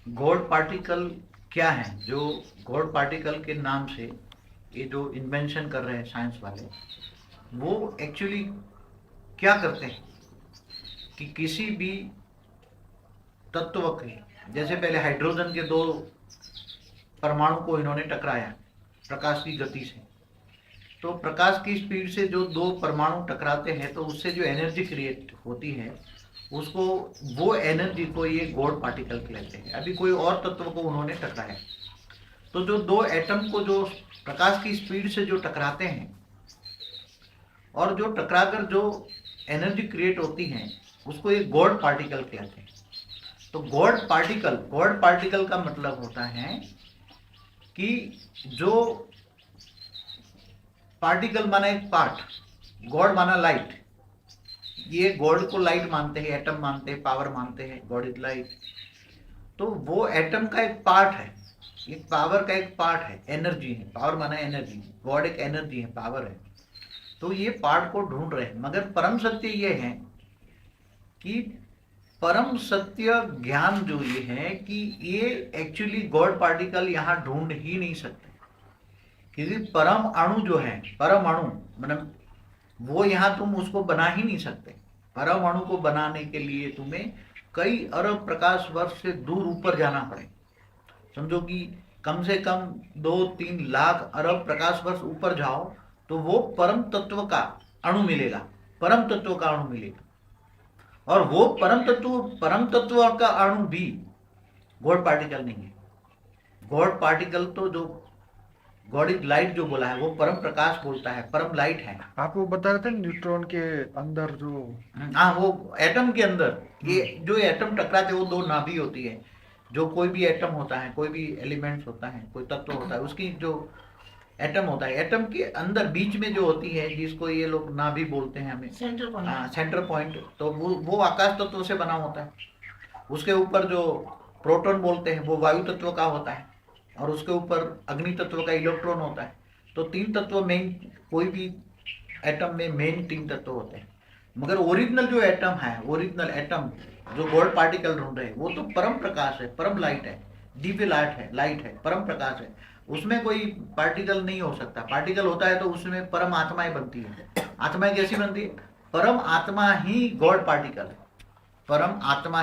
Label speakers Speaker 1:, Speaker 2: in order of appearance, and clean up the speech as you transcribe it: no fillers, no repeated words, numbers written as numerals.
Speaker 1: God particle क्या है? जो गॉड पार्टिकल के नाम से ये जो इन्वेंशन कर रहे हैं साइंस वाले, वो एक्चुअली क्या करते हैं कि किसी भी तत्व के, जैसे पहले हाइड्रोजन के दो परमाणु को इन्होंने टकराया प्रकाश की गति से, तो प्रकाश की स्पीड से जो दो परमाणु टकराते हैं तो उससे जो एनर्जी क्रिएट होती है उसको, वो एनर्जी को ये गॉड पार्टिकल कहते हैं। अभी कोई और तत्व को उन्होंने टकराया, तो जो दो एटम को जो प्रकाश की स्पीड से जो टकराते हैं और जो टकराकर जो एनर्जी क्रिएट होती है उसको ये गॉड पार्टिकल कहते हैं। तो गॉड पार्टिकल का मतलब होता है कि जो पार्टिकल माना एक पार्ट, गॉड माना लाइट, ये गॉड को लाइट मानते हैं, एटम मानते हैं, पावर मानते हैं, गॉड इज लाइट। तो वो एटम का एक पार्ट है, ये पावर का एक पार्ट है, एनर्जी है, पावर माना एनर्जी, गॉड एक एनर्जी है, पावर है। तो ये पार्ट को ढूंढ रहे हैं, मगर परम सत्य ये है कि परम सत्य ज्ञान जो ये है कि ये एक्चुअली गॉड पार्टिकल यहाँ ढूंढ ही नहीं सकते, क्योंकि परम अणु जो है, परम अणु मतलब वो यहाँ तुम उसको बना ही नहीं सकते। परम अणु को बनाने के लिए तुम्हें कई अरब प्रकाश वर्ष से दूर ऊपर जाना पड़े। समझो कि कम से कम 2-3 लाख अरब प्रकाश वर्ष ऊपर जाओ तो वो परम तत्व का अणु मिलेगा, परम तत्व का अणु मिलेगा। और वो परम तत्व का अणु भी गॉड पार्टिकल नहीं है। गॉड पार्टिकल तो जो गॉड इज लाइट जो बोला है वो परम प्रकाश बोलता है, परम लाइट है।
Speaker 2: आप वो बता रहे थे न्यूट्रॉन के अंदर जो,
Speaker 1: हाँ, वो एटम के अंदर ये जो एटम टकराते वो दो नाभि होती है। जो कोई भी एटम होता है, कोई भी एलिमेंट्स होता है, कोई तत्व होता है, उसकी जो एटम होता है, एटम के अंदर बीच में जो होती है जिसको ये लोग नाभि बोलते हैं हमें, सेंटर पॉइंट, तो वो आकाश तत्व से बना होता है। उसके ऊपर जो प्रोटॉन बोलते हैं वो वायु तत्व का होता है, और उसके ऊपर अग्नि तत्व का इलेक्ट्रॉन होता है। तो 3 तत्व मेन, कोई भी एटम में मेन 3 तत्व होते हैं। मगर ओरिजिनल जो एटम है, ओरिजिनल एटम जो गॉड पार्टिकल ढूंढ रहे हैं वो तो परम प्रकाश है, परम लाइट है, दिव्य लाइट है, परम प्रकाश है। उसमें कोई पार्टिकल नहीं हो सकता। पार्टिकल होता है तो उसमें परम आत्माएं बनती है। आत्माएं कैसी बनती है? परम आत्मा ही गॉड पार्टिकल है, परम आत्मा